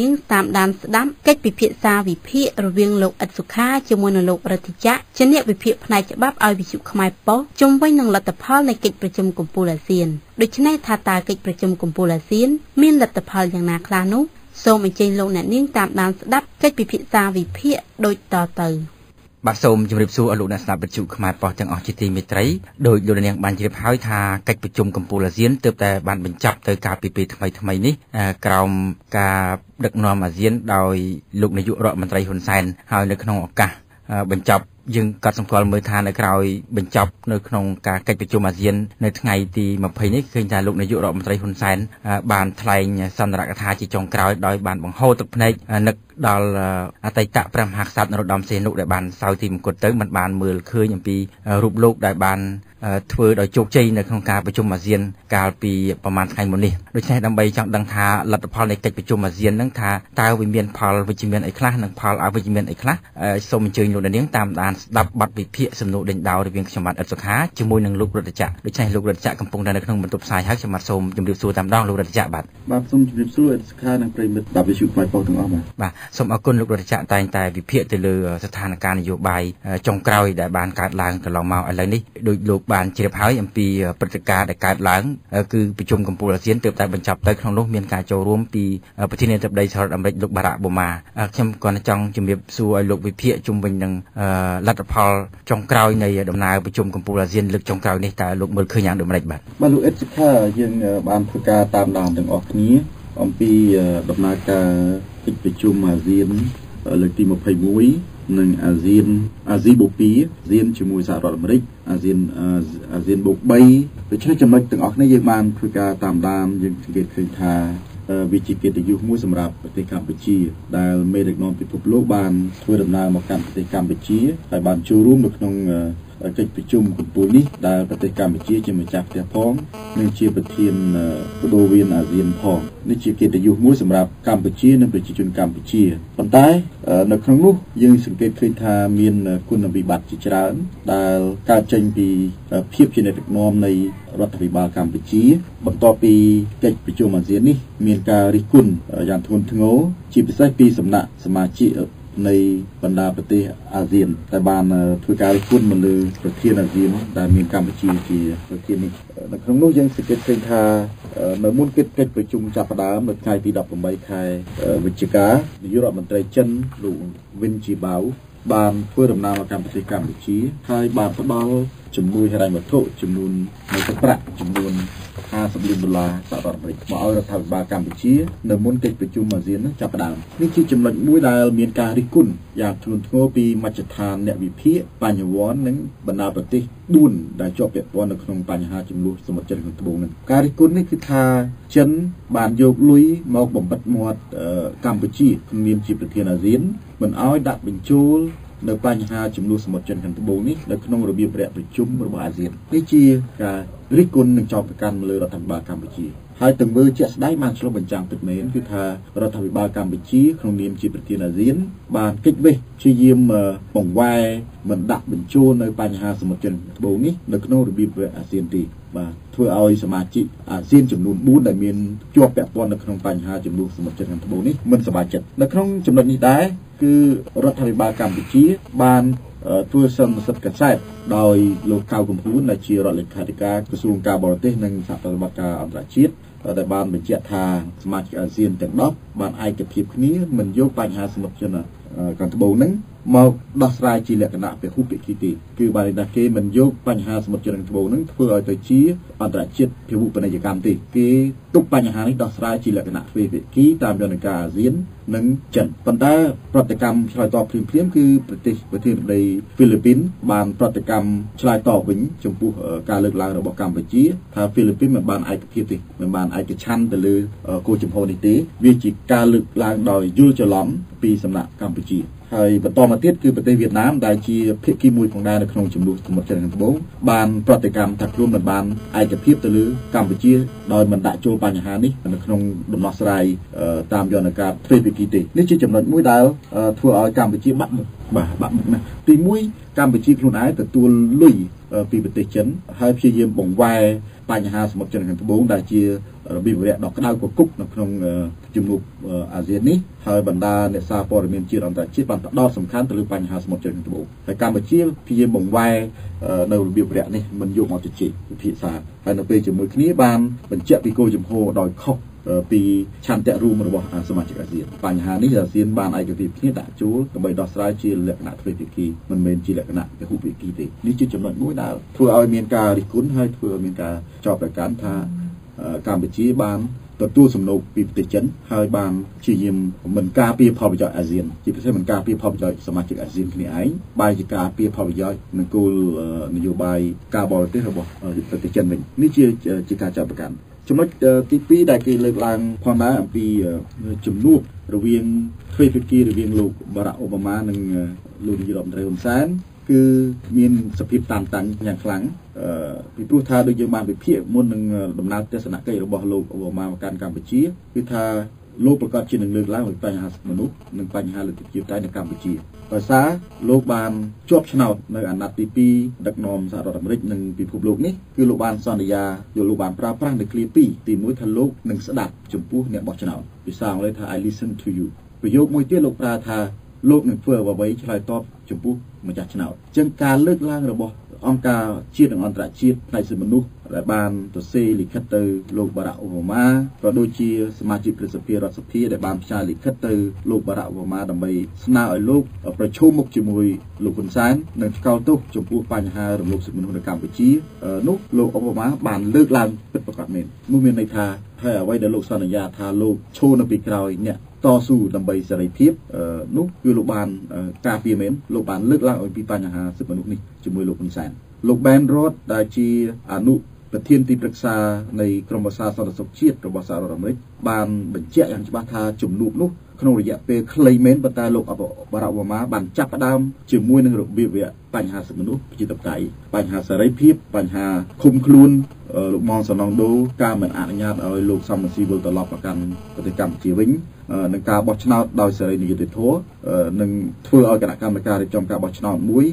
នាងតាមដានស្ដាប់កិច្ចពិភាក្សាវិភាគរវាងលោកអ៊ិតសុខាជាមួយនឹងលោករដ្ឋចក្រជាអ្នកវិភាគផ្នែកច្បាប់ឲ្យវិទ្យុខ្មែរប៉ុស្តិ៍ជុំវិញនឹងលទ្ធផលនៃកិច្ចប្រជុំកំពូលអាស៊ានដូច្នេះថាតើកិច្ចប្រជុំកំពូលអាស៊ានមានលទ្ធផលយ៉ាងណាខ្លះនោះសូមអញ្ជើញលោកអ្នកនាងតាមដានស្ដាប់កិច្ចពិភាក្សាវិភាគដូចតទៅបាទសូមជម្រាបសួរលោកអ្នកស្ដាប់វិទ្យុខ្មែរប៉ុស្តិ៍ទាំងអស់ជាទីមេត្រីដោយលោកនាងបានជ្រាបហើយថាកិច្ចប្រជុំកំពូលអាស៊ានទើបតែបានបញ្ចប់ទៅកាលពីពេលថ្មីនេះក្រោមការដឹកនាំអាស៊ានដោយលោកនាយករដ្ឋមន្ត្រីហ៊ុនសែនហើយនៅក្នុងឱកាសបញ្ចប់យើងក៏សម្គាល់មើលថានៅក្រោយបញ្ចប់នៅក្នុងការកិច្ចប្រជុំអាស៊ាននៅថ្ងៃទី20នេះឃើញថាលោកនាយករដ្ឋមន្ត្រីហ៊ុនសែនបានថ្លែងសន្ទរកថាជាចុងក្រោយដោយបានបង្ហូរទឹកភ្នែកនឹកដល់អតីតព្រះមហាក្សត្រនរោត្តមសីហនុដែលបានសោយទីមង្គលទៅមិនបានមើលឃើញអំពីរូបលោកដែលបានធ្វើដោយជោគជ័យនៅក្នុងការប្រជុំអាស៊ានកាលពីប្រហែលថ្ងៃមុននេះដូច្នេះដើម្បីចង់ដឹងថាលទ្ធផលនៃកិច្ចប្រជុំអាស៊ាននឹងថាតើវាមានផលវិជ្ជមានអីខ្លះនិងផលអវិជ្ជមានអីខ្លះសូមអញ្ជើញលោកនាងតាមដានស្ដាប់បទវិភាគសំណួរដេញដោលរវាងខ្ញុំបាទអ៊ិតសុខាជាមួយនឹងលោករដ្ឋចក្រដូច្នេះលោករដ្ឋចក្រកំពុងតែនៅក្នុងបន្ទប់ផ្សាយហើយខ្ញុំបាទសូមជម្រាបសួរតាមដងលោករដ្ឋចក្របាទសូមជម្រាបសួរអ៊ិតសុខានិងប្រិមិត្តវិទ្យុខ្មែរប៉ុស្តិ៍ទាំងអស់បាទសូមអរគុណលោករដ្ឋចក្រតែងតែវិភាគទៅលើស្ថានភាពនយោបាយចុងក្រោយដែលបានកើតឡើងកន្លងមកឥឡូវនេះដោយលោកបានជ្រាបហើយអំពីព្រឹត្តិការណ៍ដែលកើតឡើងគឺប្រជុំកំពូលអាស៊ានទើបតែបញ្ចប់ទៅក្នុងនោះមានការចូលរួមពីប្រធានាធិបតីសហរដ្ឋអាមេរិកលោកបារ៉ាក់អូបាម៉ាខ្ញុំក៏ចង់ជំរាបសួរឲ្យលោកវិភាគជុំវិញនឹងលទ្ធផលចុងក្រោយនៃដំណើរប្រជុំកំពូលអាស៊ានលើកចុងក្រោយនេះតើលោកមើលឃើញយ៉ាងដូចម្តេចបាទលោកអ៊ិតសុខាយើងបានធ្វើការតាមដានទាំងអស់គ្នាអំពីដំណើរការកិច្ចប្រជុំអាស៊ានលើកទី21និងអាស៊ីបូក2អាស៊ានជាមួយសហរដ្ឋអាមេរិកអាស៊ានបូក3ដូច្នេះចំណុចទាំងអស់គ្នាយើងបានធ្វើការតាមដានយើងសង្កេតឃើញថាវិជាកិត្តិយសមួយសម្រាប់ប្រទេសកម្ពុជាដែលមេដឹកនាំពិភពលោកបានធ្វើដំណើរមកកាន់ប្រទេសកម្ពុជាហើយបានចូលរួមនៅក្នុងកិច្ចប្រជុំកំពូលនេះដែលប្រទេសកម្ពុជាជាម្ចាស់ផ្ទះផងនិងជាប្រធានបដូវវេនអាស៊ានផងនេះជាកិត្តិយសមួយសម្រាប់កម្ពុជានិងប្រជាជនកម្ពុជាប៉ុន្តែនៅក្នុងនោះយើងសង្កេតឃើញថាមានគុណវិបត្តិជាច្រើនដែលកើតចេញពីភាពជាអ្នកដឹកនាំនៃរដ្ឋាភិបាលកម្ពុជាបន្ទាប់ពីកិច្ចប្រជុំអាស៊ាននេះមានការរិះគន់យ៉ាងធ្ងន់ធ្ងរជាពិសេសពីសំណាក់សមាជិកនៃបណ្ដាប្រទេសអាស៊ានដែលបានធ្វើការរិះគន់មកលើប្រធានអាស៊ានដែលមានកម្ពុជាជាប្រធាននេះនៅក្នុងនោះយើងសង្កេតឃើញថានៅមុនកិច្ចប្រជុំចាប់ផ្ដើមនៅថ្ងៃទី18ខែវិច្ឆិកានាយករដ្ឋមន្ត្រីចិនលោកវិនជីបាវបានធ្វើដំណើរមកកាន់ប្រទេសកម្ពុជាហើយបានផ្ដល់ជំនួយហិរញ្ញវត្ថុចំនួននៃទឹកប្រាក់ចំនួន$50 លានសហរដ្ឋអាមេរិកមកឲ្យរដ្ឋាភិបាលកម្ពុជានៅមុនកិច្ចប្រជុំអាស៊ានចាប់ផ្ដើមនេះជាចំណុចមួយដែលមានការរិះគន់យ៉ាងធ្ងន់ធ្ងរពីមជ្ឈដ្ឋានអ្នកវិភាគបញ្ញវន្តនិងបណ្ដាប្រទេស4ដែលជាប់ពាក់ព័ន្ធនៅក្នុងបញ្ហាចំនួនសមុទ្រចិនខាងត្បូងនេះការរិះគន់នេះគឺថាចិនបានយកលុយមកបំបិទមាត់កម្ពុជាក្នុងនាមជាប្រធានអាស៊ានមិនឲ្យដាក់បញ្ចូលនៅបញ្ហាចំនួនសមុទ្រចិនខាងត្បូងនេះនៅក្នុងរបៀបរយៈប្រជុំរបស់អាស៊ាននេះជាការរិះគន់និងចោទប្រកាន់លើរដ្ឋាភិបាលកម្ពុជាហើយទង្វើជាក់ស្ដែងបានឆ្លុះបញ្ចាំងពិតមែនគឺថារដ្ឋាភិបាលកម្ពុជាក្នុងនាមជាប្រធានអាស៊ានបានកិច្ចវេះព្យាយាមបង្វែរមិនដាក់បញ្ចូលនៅបញ្ហាសមុទ្រចិនត្បូងនេះនៅក្នុងរបៀបអាស៊ានទេបាទធ្វើឲ្យសមាជិកអាស៊ានចំនួន4ដែលមានជាប់ពាក់ព័ន្ធនៅក្នុងបញ្ហាចំនួនសមុទ្រចិនត្បូងនេះមិនសប្បាយចិត្តនៅក្នុងចំណុចនេះដែរគឺរដ្ឋាភិបាលកម្ពុជាបានធ្វើសន្និសីទកាសែតដោយលោកកៅកំភួនដែលជារដ្ឋលេខាធិការក្រសួងការបរទេសនិងសហប្រតិបត្តិការអន្តរជាតិដែលបានបញ្ជាក់ថាសមាជិកអាស៊ានទាំង10បានឯកភាពគ្នាមិនយកបញ្ហាសមុទ្រចិនខាងត្បូងហ្នឹងមកដោះស្រាយជាលក្ខណៈពហុភាគីទេគឺបានន័យថាគេមិនយកបញ្ហាសមុទ្រចិនខាងត្បូងហ្នឹងធ្វើឲ្យទៅជាអន្តរជាតិពហុពាណិជ្ជកម្មទេគេទុកបញ្ហានេះដោះស្រាយជាលក្ខណៈទ្វេភាគីតាមយន្តការអាស៊ាននិងចិនប៉ុន្តែប្រតិកម្មឆ្លើយតបភ្លាមៗគឺប្រទេសប្រធានាធិបតីហ្វីលីពីនបានប្រតិកម្មឆ្លើយតបវិញចំពោះការលើកឡើងរបស់កម្ពុជាថាហ្វីលីពីនមិនបានឯកភាពទេមិនបានឯកច្ឆន្ទទៅលើគោលជំហរនេះទេវាជាការលើកឡើងដោយយល់ច្រឡំពីសំណាក់កម្ពុជាហើយបន្តមកទៀតគឺប្រទេសវៀតណាមដែលជាភាគីមួយផងដែរនៅក្នុងចំនួនសមុទ្រចិនខាងត្បូងបានប្រតិកម្មថាខ្លួនមិនបានឯកភាពទៅលើកម្ពុជាដោយមិនដាក់ចូលបញ្ហានេះនៅក្នុងដំណោះស្រាយតាមយន្តការទ្វេភាគីទេនេះជាចំណុចមួយដែលធ្វើឲ្យកម្ពុជាបាត់មុខ បាក់មុខណាទី1កម្ពុជាខ្លួនឯងទទួលលុយពីប្រទេសចិនហើយព្យាយាមបង្វែរបញ្ហាសមុទ្រចិនខាងត្បូងដែលជារបៀបវរៈដ៏ក្តៅគគុកនៅក្នុងជំនួបអាស៊ាននេះហើយបណ្ដាអ្នកសារព័ត៌មានជាតិអន្តរជាតិបានផ្ដោតសំខាន់ទៅលើបញ្ហាសមុទ្រចិនខាងត្បូងហើយកម្ពុជាព្យាយាមបង្វែរនៅរបៀបវរៈនេះមិនយកមកជជែកពិភាក្សាហើយនៅពេលជាមួយគ្នាបានបញ្ជាក់ពីគោលជំហរដោយខុសពីឆន្ទៈរួមរបស់សមាជិកអាស៊ានបញ្ហានេះអាស៊ានបានឯកភាពគ្នាដាក់ចូលដើម្បីដោះស្រាយជាលក្ខណៈទ្វេភាគីមិនមែនជាលក្ខណៈពហុភាគីទេនេះជាចំណុចមួយដែលធ្វើឲ្យមានការរិះគន់ហើយធ្វើឲ្យមានការចោទប្រកាន់ថាកម្ពុជាបានទទួលសំណូកពីប្រទេសចិនហើយបានព្យាយាមមិនការពារផលប្រយោជន៍អាស៊ានជាពិសេសមិនការពារផលប្រយោជន៍សមាជិកអាស៊ានគ្នាឯងបែរជាការពារផលប្រយោជន៍និងគោលនយោបាយការបរទេសរបស់ប្រទេសចិនវិញនេះជាការចោទប្រកាន់ចំណុចទី2ដែលគេលើកឡើងផងដែរអំពីជំនួបរវាងទ្វេភាគីរវាងលោកបារ៉ាក់អូបាម៉ានិងលោកនាយករដ្ឋមន្ត្រីហ៊ុនសែនគឺមានសភាពតានតឹងយ៉ាងខ្លាំងពីព្រោះថាដូចយើងបានវិភាគមុននឹងដំណើរទស្សនកិច្ចរបស់លោកអូបាម៉ាមកកាន់កម្ពុជាគឺថាលោកប្រកាសជានឹងលើកឡើងពីបញ្ហាមនុស្សនិងបញ្ហាលទ្ធិប្រជាធិបតេយ្យនៅកម្ពុជាដោយសារលោកបានជាប់ឆ្នោតនៅអាណត្តិទី2ដឹកនាំសហរដ្ឋអាមេរិកនិងពិភពលោកនេះគឺលោកបានសន្យាលោកបានប្រើប្រាស់នៅឃ្លា2ទី1ថាលោកនឹងស្ដាប់ចំពោះអ្នកបោះឆ្នោតភាសាអង់គ្លេសថា I listen to you ប្រយោគមួយទៀតលោកប្រើថាលោកនឹងធ្វើអ្វីឆ្លើយតបចំពោះម្ចាស់ឆ្នោតអញ្ចឹងការលើកឡើងរបស់អង្គការជាតិនិងអន្តរជាតិផ្នែកសិទ្ធិមនុស្សដែលបានទៅសេលិខិតទៅលោកបារ៉ាក់អូបាម៉ាក៏ដូចជាសមាជិកព្រឹទ្ធសភារដ្ឋសភាដែលបានផ្សាយលិខិតទៅលោកបារ៉ាក់អូបាម៉ាដើម្បីស្នើឲ្យលោកប្រជុំមុខជាមួយលោកហ៊ុនសែននិងថ្កោលទោសចំពោះបញ្ហារំលោភសិទ្ធិមនុស្សនៅកម្ពុជានោះលោកអូបាម៉ាបានលើកឡើងពិតប្រាកដមែននោះមានន័យថាហើយអ្វីដែលលោកសន្យាថាលោកឈរនៅពីក្រោយអ្នកតស៊ូដើម្បីសេរីភាពនោះគឺលោកបានការពារមែនលោកបានលើកឡើងអំពីបញ្ហាសិទ្ធិមនុស្សនេះជាមួយលោកហ៊ុនសែនលោក Ben Roth ដែលជាអនុប្រធានទីប្រឹក្សានៃក្រុមប្រឹក្សាសន្តិសុខជាតិរបស់សហរដ្ឋអាមេរិកបានបញ្ជាក់យ៉ាងច្បាស់ថាជំនួបនោះក្នុងរយៈពេលខ្លីមែនប៉ុន្តែលោកបារ៉ាក់អូបាម៉ាបានចាប់ផ្ដើមជាមួយនឹងរបៀបបញ្ហាសិទ្ធិមនុស្សប្រជាធិបតេយ្យបញ្ហាសេរីភាពបញ្ហាឃុំខ្លួនលោកម៉ងសំណងដូការមិនអនុញ្ញាតឲ្យលោកសំរងស៊ីវិលត្រឡប់មកកាន់ប្រទេសកម្ពុជាវិញនឹងការបោះឆ្នោតដោយសេរីនិយុត្តិធម៌នឹងធ្វើឲ្យគណៈកម្មការរៀបចំការបោះឆ្នោតមួយ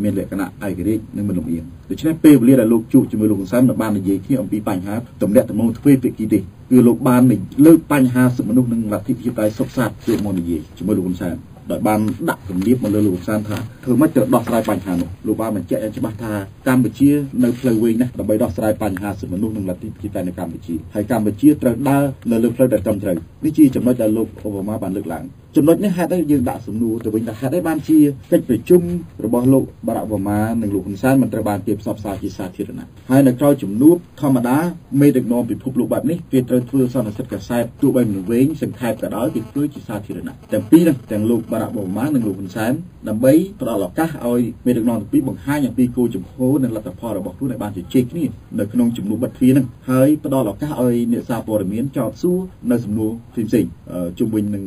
មានលក្ខណៈឯករាជ្យនិងមិនលំអៀងដូច្នេះពេលវេលាដែលលោកជួបជាមួយលោកហ៊ុនសែនបាននិយាយគ្នាអំពីបញ្ហាទំនាក់ទំនងទ្វេភាគីទេគឺលោកបានលើកបញ្ហាសិទ្ធិមនុស្សនិងលទ្ធិប្រជាធិបតេយ្យសុខសាន្តគឺមកនិយាយជាមួយលោកហ៊ុនសែនដោយបានដាក់គម្លាតមកលើលោកហ៊ុនសែនថាធ្វើម៉េចទៅដោះស្រាយបញ្ហានោះលោកបានបញ្ជាក់យ៉ាងច្បាស់ថាកម្ពុជានៅផ្លូវវែងណាស់ដើម្បីដោះស្រាយបញ្ហាសិទ្ធិមនុស្សនិងលទ្ធិប្រជាធិបតេយ្យនៅកម្ពុជាហើយកម្ពុជាត្រូវដើរនៅលើផ្លូវដែលត្រឹមត្រូវនេះជាចំណុចដែលលោកអូបាម៉ាបានលើកឡើងចំណុចនេះហេតុអីយើងដាក់សំណួរទៅវិញថាហេតុអីបានជាកិច្ចប្រជុំរបស់លោកបារ៉ាក់អូបាម៉ានិងលោកហ៊ុនសែនមិនត្រូវបានគេផ្សព្វផ្សាយជាសាធារណៈហើយនៅក្រៅជំនួបធម្មតាមេដឹកនាំពិភពលោកបែបនេះគេត្រូវធ្វើសន្និសីទកាសែតទោះបីមិនវែងសង្ខេបក៏ដោយគេធ្វើជាសាធារណៈទាំងពីរនេះទាំងលោកបារ៉ាក់អូបាម៉ានិងលោកហ៊ុនសែនដើម្បីផ្ដល់ឱកាសឲ្យមេដឹកនាំទាំងពីរបង្ហាញអំពីគោលជំហរនិងលទ្ធផលរបស់ខ្លួនឲ្យបានជជែកគ្នានៅក្នុងជំនួបបិទទ្វារហ្នឹងហើយផ្ដល់ឱកាសឲ្យអ្នកសារព័ត៌មានចោទសួរនៅសំណួរផ្សេងៗជុំវិញនឹង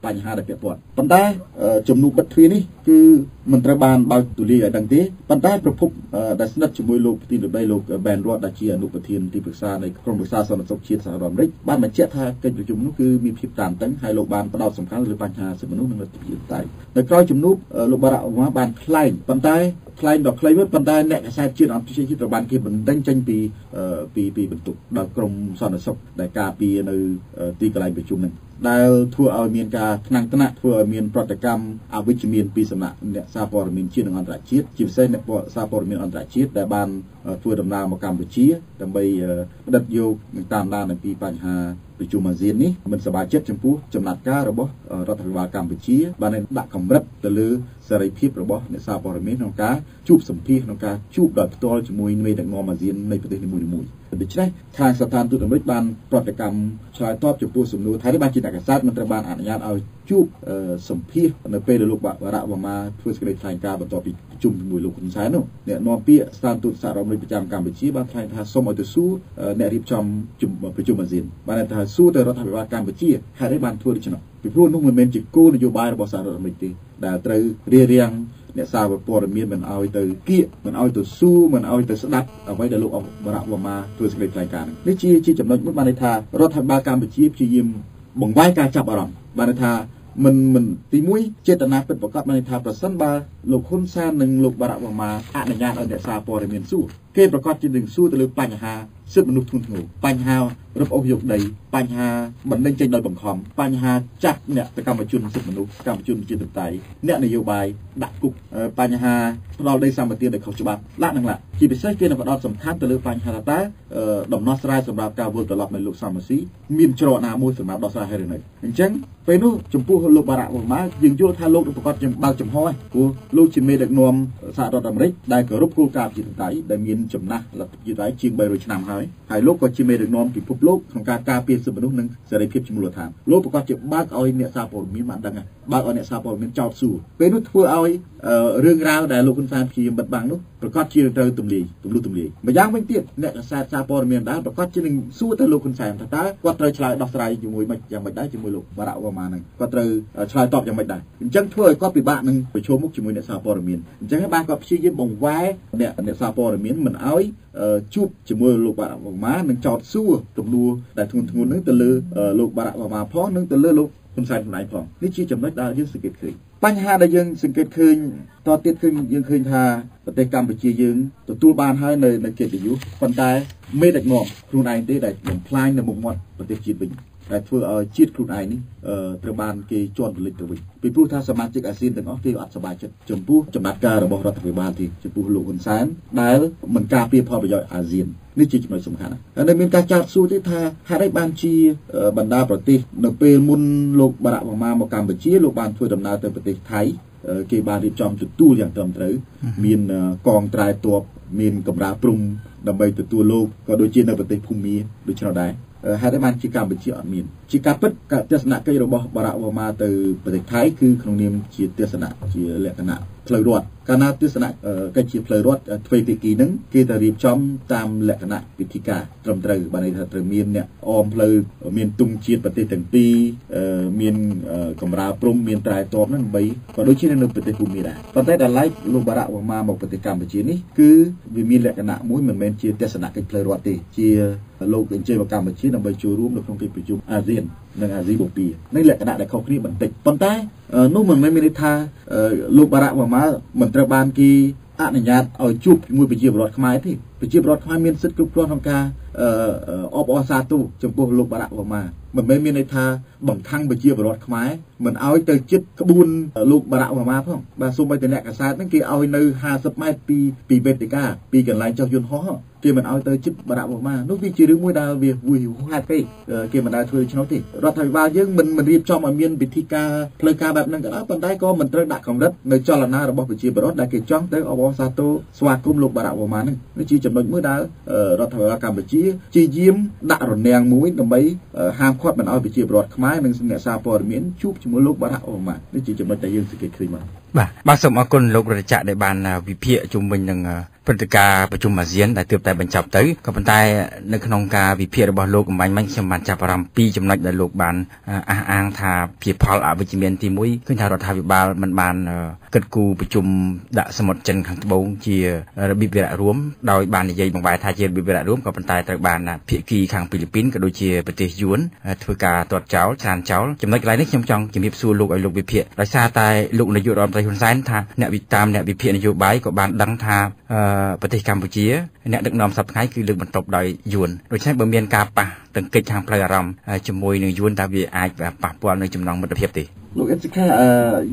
បញ្ហាដែលពាក់ព័ន្ធប៉ុន្តែជំនួបបិទទ្វារនេះគឺមិនត្រូវបានបើកទូលាយឲ្យដឹងទេប៉ុន្តែប្រភពដែលស្និទ្ធជាមួយលោកប្រធានាធិបតីលោក Ben Roth ដែលជាអនុប្រធានទីប្រឹក្សានៃក្រុមប្រឹក្សាសន្តិសុខជាតិសហរដ្ឋអាមេរិកបានបញ្ជាក់ថាកិច្ចប្រជុំនោះគឺមានភាពតានតឹងហើយលោកបានផ្ដោតសំខាន់លើបញ្ហាសិទ្ធិមនុស្សនិងលទ្ធិប្រជាធិបតេយ្យនៅក្រៅជំនួបលោកបារ៉ាក់អូបាម៉ាបានថ្លែងប៉ុន្តែថ្លែងដល់ខ្លីវិញប៉ុន្តែអ្នកកាសែតជាតិអន្តរជាតិត្រូវបានគេបណ្ដឹងចេញពីបន្ទុកដល់ក្រមសន្តិសុខដែលការពារនៅទីកន្លែងប្រជុំហ្នឹងដែលធ្វើឲ្យមានការថ្នាំងថ្នាក់ធ្វើឲ្យមានប្រតិកម្មអវិជ្ជមានពីសំណាក់អ្នកសារព័ត៌មានជាតិនិងអន្តរជាតិជាពិសេសអ្នកសារព័ត៌មានអន្តរជាតិដែលបានធ្វើដំណើរមកកម្ពុជាដើម្បីផ្ដិតយកនិងតាមដានអំពីបញ្ហាប្រជុំអាស៊ាននេះមិនសប្បាយចិត្តចំពោះចំណាត់ការរបស់រដ្ឋាភិបាលកម្ពុជាបានដាក់កម្រិតទៅលើសេរីភាពរបស់អ្នកសារព័ត៌មានក្នុងការជួបសម្ភាសក្នុងការជួបដោយផ្ទាល់ជាមួយមេដឹកនាំអាស៊ាននៃប្រទេសនីមួយៗដូច្នេះខាងស្ថានទូតអាមេរិកបានប្រតិកម្មឆ្លើយតបចំពោះសំណួរថាបានជាអ្នកកាសែតមិនត្រូវបានអនុញ្ញាតឲ្យជួបសម្ភាសនៅពេលដែលលោកបារ៉ាក់អូបាម៉ាធ្វើសេចក្តីថ្លែងការណ៍បន្ទាប់ពីប្រជុំជាមួយលោកហ៊ុនសែននោះអ្នកនាំពាក្យស្ថានទូតសហរដ្ឋអាមេរិកប្រចាំកម្ពុជាបានថ្លែងថាសូមឲ្យទៅសួរអ្នករៀបចំប្រជុំអាស៊ានបានថាសួរទៅរដ្ឋាភិបាលកម្ពុជាហេតុអីបានធ្វើដូច្នោះពីព្រោះនោះមិនមែនជាគោលនយោបាយរបស់សហរដ្ឋអាមេរិកទេដែលត្រូវរារាំងអ្នកសារព័ត៌មានមិនឲ្យទៅគៀកមិនឲ្យទៅសួរមិនឲ្យទៅស្ដាប់អ្វីដែលលោកបារ៉ាក់អូបាម៉ាធ្វើសេចក្តីថ្លែងការណ៍នេះជាចំណុចមួយបានន័យថារដ្ឋាភិបាលកម្ពុជាព្យាយាមបង្វែរការចាប់អារម្មណ៍បានន័យថា មិនទីមួយចេតនាពិតប្រាកដបានថាប្រសិនបើលោកហ៊ុនសែននិងលោកបារ៉ាក់អូបាមាអនុញ្ញាតឲ្យអ្នកសារព័ត៌មានសួរគេប្រកាសជានឹងសួរទៅលើបញ្ហាសិទ្ធិមនុស្សធ្ងន់ធ្ងរបញ្ហារឹបអូសយកដីបញ្ហាបណ្ដឹងចេញដោយបង្ខំបញ្ហាចាត់អ្នកសកម្មជនសិទ្ធិមនុស្សកម្មជនប្រជាធិបតេយ្យអ្នកនយោបាយដាក់គុកបញ្ហាផ្ដាល់ដីសម្បត្តិដោយខុសច្បាប់ជាពិសេសគេនឹងផ្ដោតសំខាន់ទៅលើបញ្ហាថាដំណោះស្រាយសម្រាប់ការវិលត្រឡប់នៃលោកសំរងស៊ីមានច្រកណាមួយសម្រាប់ដោះស្រាយហើយឬនៅអញ្ចឹងពេលនោះចំពោះលោកបារ៉ាក់អូបាមាយើងយល់ថាលោកប្រកាសជាបើកចំហហើយព្រោះលោកជាមេដឹកនាំសហរដ្ឋអាមេរិកដែលគោរពគោលការណ៍ប្រជាធិបតេយ្យដែលមានចំណាស់លទ្ធិប្រជាធិបតេយ្យជាង300ឆ្នាំហើយលោកក៏ជាមេដឹកនាំពិភពលោកក្នុងការការពារសិទ្ធិមនុស្សនិងសេរីភាពជាមូលដ្ឋានលោកប្រកាសជាបើកឲ្យអ្នកសារព័ត៌មានបានដឹងហើយបើកឲ្យអ្នកសារព័ត៌មានចោទសួរពេលនោះធ្វើឲ្យរឿងរ៉ាវដែលលោកហ៊ុនសែនព្យាយាមបិទបាំងនោះប្រកាសជាត្រូវទម្លាយម្យ៉ាងវិញទៀតអ្នកសារព័ត៌មានដែរប្រកាសជានឹងសួរទៅលោកហ៊ុនសែនថាតើគាត់ត្រូវឆ្លើយដោះស្រាយជាមួយយ៉ាងម៉េចដែរជាមួយលោកបារ៉ាក់អូបាមាហ្នឹងគាត់ត្រូវឆ្លើយតបយ៉ាងម៉េចដែរអញ្ចឹងធ្វើឲ្យគាត់ពិបាកនឹងប្រឈមមុខជាមួយអ្នកសារព័ត៌មានអញ្ចឹងហើយបានគាត់ព្យាយាមបង្វែរអ្នកសារព័ត៌មានមិនឲ្យជួបជាមួយលោកបារ៉ាក់អូបាមានិងចោទសួរទំនួលដែលធ្ងន់ធ្ងរនឹងទៅលើលោកបារ៉ាក់អូបាមាផងនិងទៅលើលោកហ៊ុនសែនខ្លួនឯងផងនេះជាចំណុចដែលយើងសង្កេតឃើញបញ្ហាដែលយើងសង្កេតឃើញតទៀតគឺយើងឃើញថាប្រទេសកម្ពុជាយើងទទួលបានហើយនៅកិត្តិយសប៉ុន្តែមេដឹកនាំខ្លួនឯងទេដែលបំផ្លាញនៅមុខមាត់ប្រទេសជាតិវិញដែលធ្វើឲ្យជាតិខ្លួនឯងនេះត្រូវបានគេជន់រលិចទៅវិញពីព្រោះថាសមាជិកអាស៊ានទាំងអស់គេអត់សប្បាយចិត្តចំពោះចំណាត់ការរបស់រដ្ឋាភិបាលទេចំពោះលោកហ៊ុនសែនដែលមិនការពារផលប្រយោជន៍អាស៊ាននេះជាចំណុចសំខាន់ហើយនៅមានការចោទសួរទៀតថាហេតុអីបានជាបណ្ដាប្រទេសនៅពេលមុនលោកបារ៉ាក់អូបាមាមកកម្ពុជាលោកបានធ្វើដំណើរទៅប្រទេសថៃគេបានរៀបចំទទួលយ៉ាងត្រឹមត្រូវមានកងត្រាយទ័ពមានកម្រាលព្រំដើម្បីទទួលលោកក៏ដូចជានៅប្រទេសភូមាដូចនោះដែរហេតុអីបានជាកម្ពុជាអត់មានជាការពិតទស្សនកិច្ចរបស់បារ៉ាក់អូបាមាទៅប្រទេសថៃគឺក្នុងនាមជាទស្សនៈជាលក្ខណៈផ្លូវរដ្ឋកាលណាទស្សនកិច្ចជាផ្លូវរដ្ឋទ្វេភាគីហ្នឹងគេតែរៀបចំតាមលក្ខណៈវិធីការត្រឹមត្រូវបានន័យថាត្រូវមានអ្នកអមផ្លូវមានទង់ជាតិប្រទេសទាំងពីរមានកម្រាលព្រំមានត្រែតបហ្នឹងដើម្បីក៏ដូចជានៅប្រទេសភូមាដែរប៉ុន្តែដល់ឡែកលោកបារ៉ាក់អូបាមាមកប្រទេសកម្ពុជានេះគឺវាមានលក្ខណៈមួយមិនមែនជាទស្សនកិច្ចផ្លូវរដ្ឋទេជាលោកអញ្ជើញមកកម្ពុជាដើម្បីចូលរួមនៅក្នុងកិច្ចប្រជុំអាស៊ាននិងអាស៊ីបូព៌ានេះលក្ខណៈដែលខុសគ្នាបន្តិចប៉ុន្តែនោះមិនមែនមានន័យថាលោកបារ៉ាក់អូបាមាមិនត្រូវបានគេអនុញ្ញាតឲ្យជួបជាមួយប្រជាពលរដ្ឋខ្មែរទេប្រជាពលរដ្ឋខ្មែរមានសិទ្ធិគ្រប់គ្រាន់ក្នុងការអបអរសាទរចំពោះលោកបារ៉ាក់អូបាមាមិនមែនមានន័យថាបង្ខាំងប្រជាពលរដ្ឋខ្មែរមិនឲ្យទៅជិតក្បួនលោកបារ៉ាក់អូបាមាផងបាទសូម្បីតែអ្នកកាសែតហ្នឹងគេឲ្យនៅ50ម៉ែត្រពីវេទិកាពីកន្លែងចុះយន្តហោះគេមិនឲ្យទៅជិតបារ៉ាក់អូបាមានោះវាជារឿងមួយដែលវាហេតុពេកគេមិនដែលធ្វើដូច្នោះទេរដ្ឋាភិបាលយើងមិនរៀបចំឲ្យមានពិធីការផ្លូវការបែបហ្នឹងក៏ដោយប៉ុន្តែក៏មិនត្រូវដាក់កម្រិតនៅចលនារបស់ប្រជាពលរដ្ឋដែលគេចង់ទៅអបអរសាទរស្វាគមន៍លោកបារ៉ាក់អូបាមាហ្នឹងនេះជាចំណុចមួយដែលរដ្ឋាភិបាលកម្ពុជាជាយាមដាក់រនាំងមួយដើម្បីហាមឃាត់មិនឲ្យប្រជាពលរដ្ឋខ្មែរនិងអ្នកសារព័ត៌មានជួបជាមួយលោកបារ៉ាក់អូបាមានេះជាចំណុចដែលយើងសង្កេតឃើញបាទសូមអរគុណលោករតចក្រដែលបានវិភាគជុំវិញនឹងព្រឹត្តិការណ៍ប្រជុំអាស៊ានដែលទើបតែបញ្ចប់ទៅក៏ប៉ុន្តែនៅក្នុងការវិភាគរបស់លោកកំបាញ់មិញខ្ញុំបានចាប់អារម្មណ៍ពីចំណុចដែលលោកបានអះអាងថាជាផលអវិជ្ជមានទី1គឺថារដ្ឋាភិបាលមិនបានគិតគូរប្រជុំដាក់សមុទ្រចិនខាងត្បូងជារបៀបវារៈរួមដោយបាននិយាយបង្វែរថាជារបៀបវារៈរួមក៏ប៉ុន្តែត្រូវបានភាគីខាងហ្វីលីពីនក៏ដូចជាប្រទេសយួនធ្វើការទាត់ចោលច្រានចោលចំណុចកន្លែងនេះខ្ញុំចង់ជំរាបសួរលោកឲ្យលោកវិភាគដោយសារតែលោកនាយករដ្ឋមន្ត្រីហ៊ុនសែនថាអ្នកវិភាគនយោបាយក៏បានដឹងថាប្រទេសកម្ពុជាអ្នកដឹកនាំសប្តាហ៍គឺលើកបន្ទប់ដោយយួនដូច្នេះបើមានការប៉ះទង្គិចខាងផ្លូវអារម្មណ៍ជាមួយនឹងយួនតើវាអាចប៉ះពាល់នៅចំណងមិត្តភាពទេលោកអេសិកា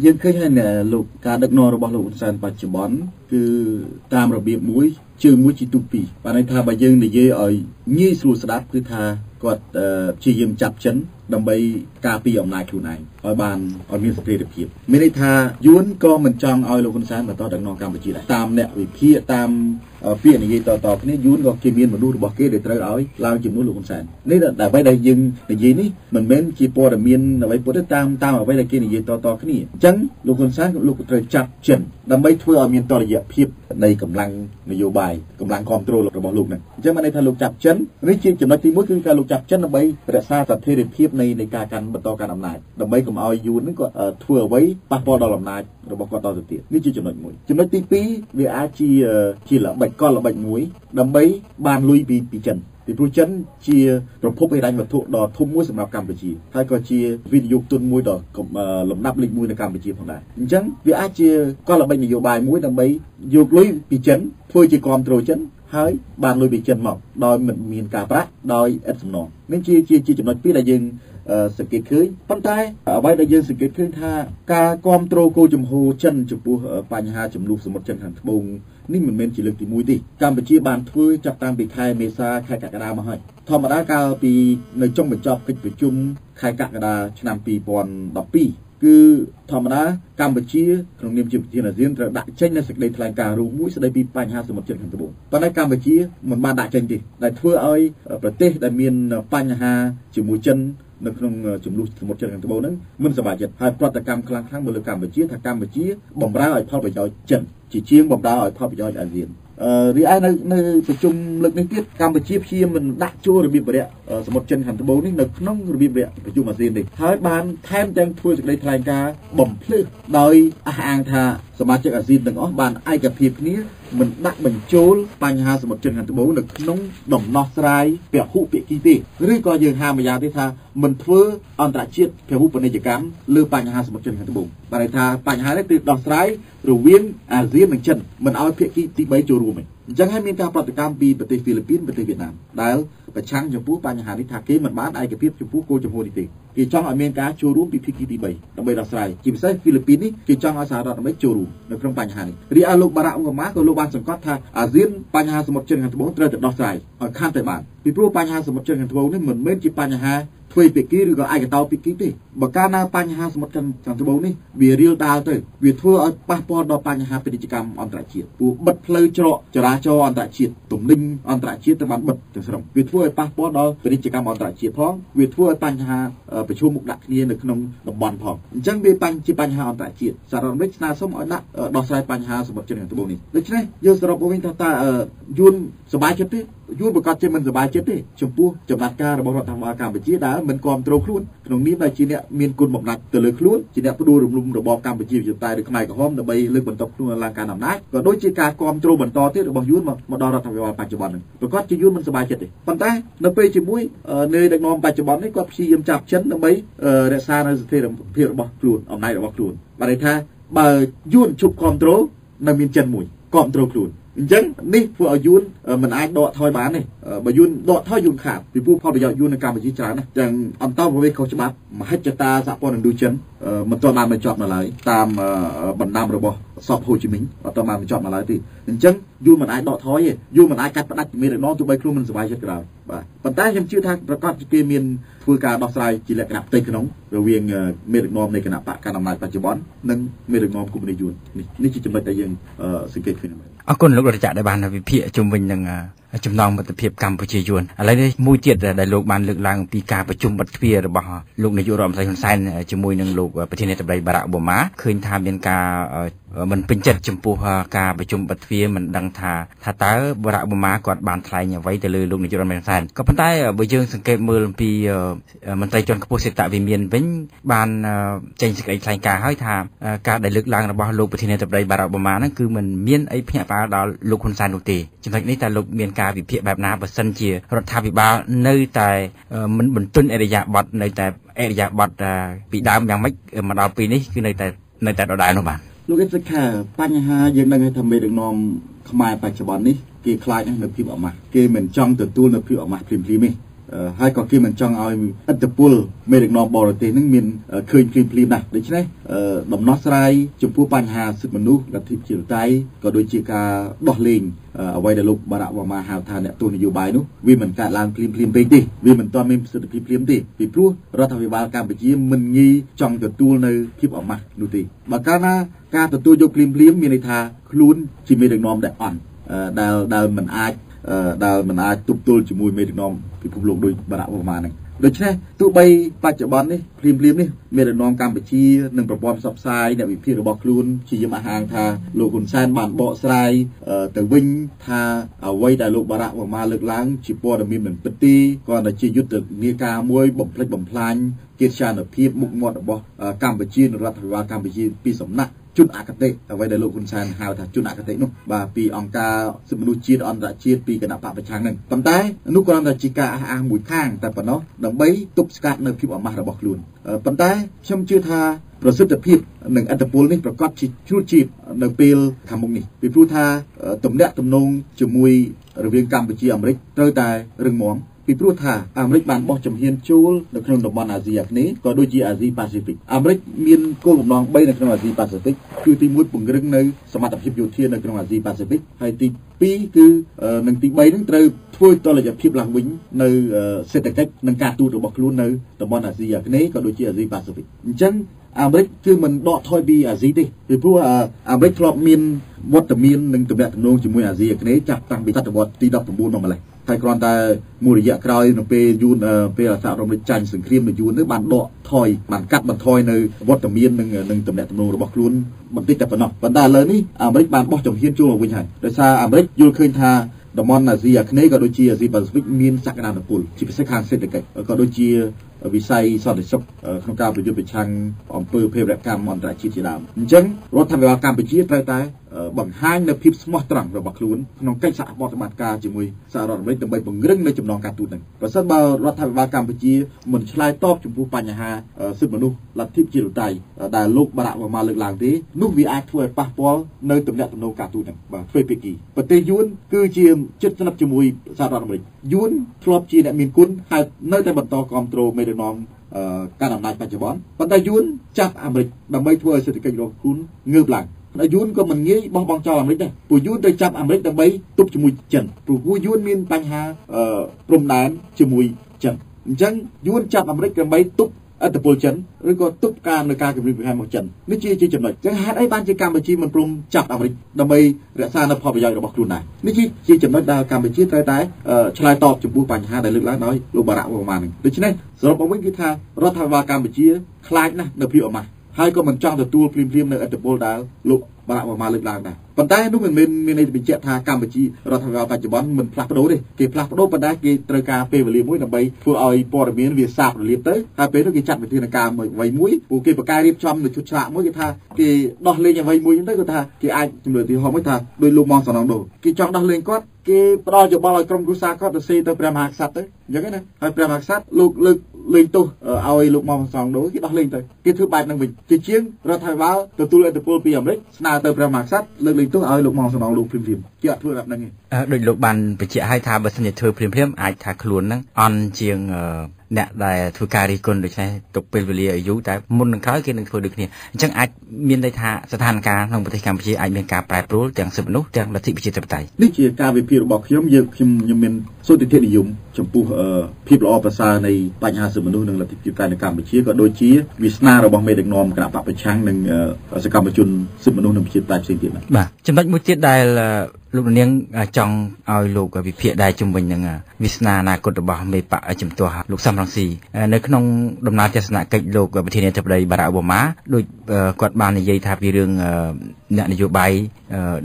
យើងឃើញហើយលោកការដឹកនាំរបស់លោកហ៊ុនសែនបច្ចុប្បន្នគឺតាមរបៀបមួយជើងមួយជាទូពីរបានន័យថាបើយើងនិយាយឲ្យងាយស្រួលស្ដាប់គឺថាគាត់ព្យាយាមចាប់ចិនដើម្បីការពារអំណាចខ្លួនឯងឲ្យបានឲ្យមានស្ថិរភាពមានន័យថាយួនក៏មិនចង់ឲ្យលោកហ៊ុនសែនបន្តដឹកនាំកម្ពុជាដែរតាមអ្នកវិភាគតាមពាក្យនិយាយតគ្នាយួនក៏គេមានមនុស្សរបស់គេដែលត្រូវឲ្យឡើងជាមួយលោកហ៊ុនសែននេះដើម្បីដែលយើងនិយាយនេះមិនមែនជាព័ត៌មានអ្វីពុទ្ធទេតាមអ្វីដែលគេនិយាយតគ្នាអញ្ចឹងលោកហ៊ុនសែនលោកត្រូវចាប់ចិនដើម្បីធ្វើឲ្យមានតរិយភាពនៃកម្លាំងនយោបាយកម្លាំងគ្រប់គ្រងរបស់លោកហ្នឹងអញ្ចឹងបានន័យថាលោកចាប់ចិននេះជាចំណុចទី1គឺការលោកចាប់ចិនដើម្បីរក្សាស្ថិរភាពនៃការបន្តកាន់អំណាចដើម្បីកុំឲ្យយួនហ្នឹងគាត់ធ្វើអ្វីប៉ះពាល់ដល់អំណាចរបស់គាត់តទៅទៀតនេះជាចំណុច1ចំណុចទី2វាអាចជាល្បិចមួយដើម្បីបានលុយពីចិន ពីព្រោះចិនជាប្រភពហិរញ្ញវត្ថុដ៏ធំមួយសម្រាប់កម្ពុជាហើយក៏ជាវិនិយោគទុនមួយដ៏លំដាប់លេខ1នៅកម្ពុជាផងដែរអញ្ចឹងវាអាចជាកលល្បិចនយោបាយមួយដើម្បីយកលុយពីចិនធ្វើជាគ្រប់គ្រងចិនហើយបានលុយពីចិនមកដោយមិនមានការប្រាក់ដោយឥតសំណងនេះជាចំណុចពីរដែលយើងសង្កេតឃើញប៉ុន្តែអ្វីដែលយើងសង្កេតឃើញថាការគ្រប់គ្រងគោលជំហរចិនចំពោះបញ្ហាចំនួនសមុទ្រចិនខាងត្បូងនេះមិនមែនជាលើកទី1ទេកម្ពុជាបានធ្វើចាប់តាំងពីខែមេសាខែកក្កដាមកហើយធម្មតាកាលពីនៅចុងបញ្ចប់កិច្ចប្រជុំខែកក្កដាឆ្នាំ2012គឺធម្មតាកម្ពុជាក្នុងនាមជាប្រធានអាស៊ានត្រូវដាក់ចេញនូវសេចក្តីថ្លែងការណ៍រួមមួយស្តីពីបញ្ហាសមុទ្រចិនខាងត្បូងប៉ុន្តែកម្ពុជាមិនបានដាក់ចេញទេដែលធ្វើឲ្យប្រទេសដែលមានបញ្ហាជាមួយចិននៅក្នុងចំនួនសមុទ្រចិនខាងត្បូងហ្នឹងមិនសប្បាយចិត្តហើយប្រតិកម្មខ្លាំងមកលើកម្ពុជាថាកម្ពុជាបំរើឲ្យផលប្រយោជន៍ចិនជាជាងបំរើឲ្យផលប្រយោជន៍អាស៊ានរីឯនៅប្រជុំលើកនេះទៀតកម្ពុជាព្យាយាមមិនដាក់ចូលរបៀបបរិយាសមុទ្រចិនខាងត្បូងនេះនៅក្នុងរបៀបបរិយាប្រជុំអាស៊ាននេះហើយបានថែមទាំងធ្វើសេចក្តីថ្លែងការណ៍បំភ្លឺដោយអះអាងថាសមាជិកអាស៊ានទាំងអស់បានឯកភាពគ្នាមិនដាក់បញ្ចូលបញ្ហាសមុទ្រចិនខាងត្បូងនៅក្នុងដំណោះស្រាយពហុភាគីទេឬក៏យើងហាមម្យ៉ាងទេថាមិនធ្វើអន្តរជាតិពហុពាណិជ្ជកម្មលើបញ្ហាសមុទ្រចិនខាងត្បូងបានន័យថាបញ្ហានេះគឺដោះស្រាយរវាងអាស៊ាននិងចិនមិនឲ្យភាគីទី3ចូលរួមទេអញ្ចឹងហើយមានការប្រតិកម្មពីប្រទេសហ្វីលីពីនប្រទេសវៀតណាមដែលប្រឆាំងចំពោះបញ្ហានេះថាគេមិនបានឯកភាពចំពោះគោលជំហរនេះទេគេចង់ឲ្យមានការចូលរួមពីភាគីទី3ដើម្បីដោះស្រាយជាពិសេសហ្វីលីពីននេះគេចង់ឲ្យសហរដ្ឋអាមេរិកចូលរួមនៅក្នុងបញ្ហានេះរីឯលោកបារ៉ាក់អូបាម៉ាក៏លោកបានសង្កត់ថាអាស៊ានបញ្ហាសមុទ្រចិនខាងត្បូងត្រូវតែដោះស្រាយឲ្យខានតែបានពីព្រោះបញ្ហាសមុទ្រចិនខាងត្បូងនេះមិនមែនជាបញ្ហាទ្វេភាគីឬក៏ឯកតោភាគីទេបើកាលណាបញ្ហាសមុទ្រចិនខាងត្បូងនេះវារៀលដាលទៅវាធ្វើឲ្យប៉ះពាល់ដល់បញ្ហាពាណិជ្ជកម្មអន្តរជាតិព្រោះបិទផ្លូវច្រកចរាចរណ៍អន្តរជាតិទំនិញអន្តរជាតិទៅបានបិទទាំងស្រុងវាធ្វើឲ្យប៉ះពាល់ដល់ពាណិជ្ជកម្មអន្តរជាតិផងវាធ្វើឲ្យបញ្ហាប្រឈមមុខដាក់គ្នានៅក្នុងតំបន់ផងអញ្ចឹងវាជាបញ្ហាអន្តរជាតិសហរដ្ឋអាមេរិកស្នើសុំឲ្យដាក់ដោះស្រាយបញ្ហាសមុទ្រចិនខាងត្បូងនេះដូច្នេះយើងសរុបមកវិញថាតើយួនសប្បាយចិត្តទេយួនប្រកាសជាមិនសប្បាយចិត្តទេចំពោះចំណាត់ការរបស់រដ្ឋាភិបាលកម្ពុជាដែលមិនគ្រប់គ្រងខ្លួនក្នុងនាមដែលជាអ្នកមានគុណបំណាច់ទៅលើខ្លួនជាអ្នកផ្ដួលរំលំរបបកម្ពុជាប្រជាធិបតេយ្យឬខ្មែរក្រហមដើម្បីលើកបន្តខ្លួនឡើងកាន់អំណាចក៏ដូចជាការគ្រប់គ្រងបន្តទៀតរបស់យួនមកដល់រដ្ឋាភិបាលបច្ចុប្បន្ននេះប្រកាសជាយួនមិនសប្បាយចិត្តទេប៉ុន្តែនៅពេលជាមួយនៃដឹកនាំបច្ចុប្បន្ននេះគាត់ព្យាយាមចាប់ចិនដើម្បីរក្សានៅស្ថិរភាពរបស់ខ្លួនអំណាចរបស់ខ្លួនបានន័យថាបើយួនជប់គ្រប់គ្រងនៅមានចិនមួយគ្រប់គ្រងខ្លួនអញ្ចឹងនេះធ្វើឲ្យយួនមិនអាចដកថយបានទេបើយួនដកថយយួនខាតពីព្រោះផលប្រយោជន៍យួននៅកម្ពុជាច្រើនណាស់ទាំងអន្តរប្រវេសខុសច្បាប់មហិច្ឆតាសហព័ន្ធឥណ្ឌូចិនមិនទាន់បានបញ្ចប់នៅឡើយតាមបណ្ដាំរបស់សពហូជីមីញអត់ទាន់បានបញ្ចប់នៅឡើយទេអញ្ចឹងយួនមិនអាចដកថយទេយួនមិនអាចកាត់ផ្ដាច់មេដឹកនាំទោះបីខ្លួនមិនសប្បាយចិត្តក៏ដោយបាទប៉ុន្តែខ្ញុំជឿថាប្រកាសជាគេមានធ្វើការដោះស្រាយជាលក្ខណៈផ្ទៃក្នុងរវាងមេដឹកនាំនៃគណៈបកកណ្ដាលអំណាចបច្ចុប្បន្ននិងមេដឹកនាំកុម្មុយនីសយួននេះជាចំណុចដែលយើងសង្កេតឃើញអរគុណលោករដ្ឋាភិបាលដែលបានវិភាគជុំវិញនឹងចំណងមិត្តភាពកម្ពុជាយួនឥឡូវនេះមួយទៀតដែលលោកបានលើកឡើងពីការប្រជុំបិទទ្វាររបស់លោកនាយករដ្ឋមន្ត្រីហ៊ុនសែនជាមួយនឹងលោកប្រធានាធិបតីបារ៉ាក់អូបាម៉ាឃើញថាមានការមិនពេញចិត្តចំពោះការប្រជុំបិទទ្វារមិនដឹងថាតើបារ៉ាក់អូបាម៉ាគាត់បានថ្លែងអ្វីទៅលើលោកនាយករដ្ឋមន្ត្រីហ៊ុនសែនក៏ប៉ុន្តែបើយើងសង្កេតមើលអំពីមន្ត្រីជាន់ខ្ពស់សេតវិមានវិញបានចេញសេចក្តីថ្លែងការណ៍ហើយថាការដែលលើកឡើងរបស់លោកប្រធានាធិបតីបារ៉ាក់អូបាម៉ាហ្នឹងគឺមិនមានអីភ្ញាក់ផ្អើលដល់លោកហ៊ុនសែននោះទេចំណុចនេះតើលោកមានការវិភាគបែបណាបើសិនជារដ្ឋាភិបាលនៅតែមិនបន្ទន់អរិយាប័ត្រនៅតែអរិយាប័ត្រពីដើមយ៉ាងម៉េចមកដល់ពេលនេះគឺនៅតែដដែលនោះបាទលោកអេសខាបញ្ហាយើងដឹងថាមេដឹកនាំខ្មែរបច្ចុប្បន្ននេះគេខ្លាចនៅភាពអាម៉ាស់គេមិនចង់ទទួលនៅភាពអាម៉ាស់ភ្លាមៗទេហើយក៏គេមិនចង់ឲ្យឥទ្ធិពលមេដឹកនាំបរទេសនឹងមានឃើញភ្លាមៗណាស់ដូច្នេះដំណោះស្រាយចំពោះបញ្ហាសិទ្ធិមនុស្សលទ្ធិប្រជាធិបតេយ្យក៏ដូចជាការដោះលែងអ្វីដែលលោកបារ៉ាក់អូបាម៉ាហៅថាអ្នកទស្សនយោបាយនោះវាមិនកើតឡើងភ្លាមៗពេកទេវាមិនទាន់មានប្រសិទ្ធភាពភ្លាមទេពីព្រោះរដ្ឋាភិបាលកម្ពុជាមិនងាយចង់ទទួលនៅភាពអាម៉ាស់នោះទេបើកាលណាការទទួលយកភ្លាមៗមានន័យថាខ្លួនជាមេដឹកនាំដែលអន់ដែលមិនអាចទប់ទល់ជាមួយមេដឹកនាំពិភពលោកដោយបារ៉ាក់អូបាម៉ាហ្នឹងដូច្នេះទោះបីបច្ចុប្បន្ននេះភ្លាមនេះមេដឹកនាំកម្ពុជានិងប្រព័ន្ធផ្សព្វផ្សាយអ្នកវិភាគរបស់ខ្លួនជាយាមអាហាងថាលោកហ៊ុនសែនបានបកស្រាយទៅវិញថាអ្វីដែលលោកបារ៉ាក់អូបាម៉ាលើកឡើងជាព័ត៌មានមិនពិតទេគ្រាន់តែជាយុទ្ធនាការមួយបំផ្លិចបំផ្លាញ កិច្ចការភាពមុខមាត់របស់កម្ពុជារដ្ឋាភិបាលកម្ពុជាពីសំណាក់ជនអគតិអ្វីដែលលោកហ៊ុនសែនហៅថាជនអគតិនោះបាទពីអង្គការសិទ្ធិមនុស្សជាតិអន្តរជាតិពីគណៈបកប្រឆាំងនឹងប៉ុន្តែនោះគ្រាន់តែជាការអះអាងមួយខាងតែប៉ុណ្ណោះដើម្បីទប់ស្កាត់នៅភាពអាម៉ាស់របស់ខ្លួនប៉ុន្តែខ្ញុំជឿថាប្រសិទ្ធភាពនិងឥទ្ធិពលនេះប្រកបជាជ្រួតជ្រាបនៅពេលខាងមុខនេះពីព្រោះថាទំនាក់ទំនងជាមួយរវាងកម្ពុជាអាមេរិកត្រូវតែរឹងមាំពីព្រោះថាអាមេរិកបានបោះជំហានចូលនៅក្នុងតំបន់អាស៊ីអាគ្នេយ៍ក៏ដូចជាអាស៊ីប៉ាស៊ីហ្វិកអាមេរិកមានគោលបំណង3នៅក្នុងអាស៊ីប៉ាស៊ីហ្វិកគឺទី1ពង្រឹងនៅសមត្ថភាពយោធានៅក្នុងអាស៊ីប៉ាស៊ីហ្វិកហើយទី2គឺនឹងទី3នឹងត្រូវធ្វើតុល្យភាពឡើងវិញនៅសេដ្ឋកិច្ចនិងការទូតរបស់ខ្លួននៅតំបន់អាស៊ីអាគ្នេយ៍ក៏ដូចជាអាស៊ីប៉ាស៊ីហ្វិកអញ្ចឹងអាមេរិកគឺមិនដកថយពីអាស៊ីទេពីព្រោះអាមេរិកធ្លាប់មានវត្តមាននិងទំនាក់ទំនងជាមួយអាស៊ីអាគ្នេយ៍ចាប់តាំងពីសតវត្សទី19មកម្លេះហើយគ្រាន់តែមួយរយៈក្រោយនៅពេលយូនពេលសហរដ្ឋអាមេរិកចាញ់សង្គ្រាមនៅយូននេះបានដកថយបានកាត់បន្ថយនៅវត្តមាននិងទំនាក់ទំនងរបស់ខ្លួនបន្តិចតែប៉ុណ្ណោះប៉ុន្តែឥឡូវនេះអាមេរិកបានបោះជំហានចូលមកវិញហើយដោយសារអាមេរិកយល់ឃើញថាតំបន់អាស៊ីអាគ្នេយ៍ក៏ដូចជាអាស៊ីប៉ាស៊ីហ្វិកមានសក្តានុពលជាពិសេសខាងសេដ្ឋកិច្ចក៏ដូចជាវិស័យសន្តិសុខក្នុងការប្រយុទ្ធប្រឆាំងអំពើភេរវកម្មអន្តរជាតិជាដើមអញ្ចឹងរដ្ឋាភិបាលកម្ពុជាត្រូវតែបង្ហាញនូវភាពស្មោះត្រង់របស់ខ្លួនក្នុងកិច្ចសហប្រតិបត្តិការជាមួយសហរដ្ឋអាមេរិកដើម្បីពង្រឹងនៅចំណងការទូតនេះប្រសិនបើរដ្ឋាភិបាលកម្ពុជាមិនឆ្លើយតបចំពោះបញ្ហាសិទ្ធិមនុស្សលទ្ធិប្រជាធិបតេយ្យដែលលោកបារ៉ាក់អូបាម៉ាលើកឡើងទេនោះវាអាចធ្វើឲ្យប៉ះពាល់នៅទំនាក់ទំនងការទូតនេះបាទទ្វេភាគីប្រទេសយួនគឺជាជិតស្និទ្ធជាមួយសហរដ្ឋអាមេរិកយួនធ្លាប់ជាអ្នកមានគុណហើយនៅតែបន្តគ្រប់គ្រងមេដឹកនាំការអំណាចបច្ចុប្បន្នប៉ុន្តែយួនចាប់អាមេរិកដើម្បីធ្វើឲ្យសេដ្ឋកិច្ចរបស់ខ្លួនងើបឡើងហើយយួនក៏មិនងាយបោះបង់ចោលអាមេរិកដែរពួកយួនទៅចាប់អាមេរិកដើម្បីទប់ជាមួយចិនព្រោះពួកយួនមានបញ្ហាព្រំដែនជាមួយចិនអញ្ចឹងយួនចាប់អាមេរិកដើម្បីទប់ឥទ្ធិពលចិនឬក៏ទប់ការនៅការគម្រាមកំហែងរបស់ចិននេះជាចំណុចចឹងហេតុអីបានជាកម្ពុជាមិនព្រមចាប់អាមេរិកដើម្បីរក្សានៅផលប្រយោជន៍របស់ខ្លួនដែរនេះជាចំណុចដែលកម្ពុជាត្រូវតែឆ្លើយតបចំពោះបញ្ហាដែលលើកឡើងដោយលោកបារ៉ាក់អូបាម៉ានេះដូច្នេះសរុបមកវិញគឺថារដ្ឋាភិបាលកម្ពុជាខ្លាចណាស់នៅភាពអាម៉ាស់ហើយក៏មិនចង់ទទួលភ្លាមៗនៅឥទ្ធិពលដែលលោកបារ៉ាក់អូបាម៉ាលើកឡើងដែរប៉ុន្តែនោះមិនមែនមានន័យបញ្ជាក់ថាកម្ពុជារដ្ឋាភិបាលបច្ចុប្បន្នមិនផ្លាស់ប្ដូរទេគេផ្លាស់ប្ដូរប៉ុន្តែគេត្រូវការពេលវេលាមួយដើម្បីធ្វើឲ្យព័ត៌មានវាសាបរលាបទៅហើយពេលនោះគេចាត់វិធានការមួយពួកគេប្រកែរៀបចំនៅឈុតឆ្លាក់មួយគេថាគេដោះលែងអ្វីមួយហ្នឹងទៅគាត់ថាគេអាចជំនួយទីហោមួយថាដោយលោកម៉ងសំណងដូគេចង់ដោះលែងគាត់គេផ្ដល់យោបល់ឲ្យក្រុមគ្រួសារគាត់ទៅសេទៅព្រះមហាក្សត្រទៅអញ្ចឹងណាហើយព្រះមហាក្សត្រលោកលើកលែងទោសឲ្យលោកម៉ងសំណងដូគេដោះលែងទៅគេធ្វើបែបហ្នឹងវិញជាជាងរដ្ឋាភិបាលទទួលឥទ្ធិពលពីអាមេរិកស្នើទៅព្រះមហាក្សត្រលើកលែងទោសឲ្យលោកម៉ងសំណងដូភ្លាមគេអត់ធ្វើបែបហ្នឹងទេដូចលោកបានបញ្ជាក់ឲ្យថាបើសិនជាធ្វើភ្លាមអាចថាខ្លួនហ្នឹងអន់ជាងអ្នកដែលធ្វើការរិះគន់ដូច្នេះទុកពេលវេលាឲ្យយូរតែមុននឹងក្រោយគេនឹងធ្វើដូចគ្នាអញ្ចឹងអាចមានន័យថាស្ថានភាពក្នុងប្រទេសកម្ពុជាអាចមានការប្រែប្រួលទាំងសិទ្ធិមនុស្សទាំងលទ្ធិប្រជាធិបតេយ្យនេះជាការវិភាគរបស់ខ្ញុំមានសុទ្ធិធិនិយមចំពោះភាពល្អប្រសើរនៃបញ្ហាសិទ្ធិមនុស្សនិងលទ្ធិប្រជាធិបតេយ្យនៅកម្ពុជាក៏ដូចជាវាសនារបស់មេដឹកនាំគណៈបកប្រឆាំងនិងសកម្មជនសិទ្ធិមនុស្សនិងប្រជាធិបតេយ្យផ្សេងទៀតបាទចំណុចមួយទៀតដែលលោកនាងចង់ឲ្យលោកវិភាគដែរជំវិញនឹងវាសនាអនាគតរបស់មេបកជំទាស់លោកសំរងស៊ីនៅក្នុងដំណើរទស្សនកិច្ចលោកប្រធានាធិបតីបារ៉ាក់អូបាម៉ាដោយគាត់បាននិយាយថាពីរឿងអ្នកនយោបាយ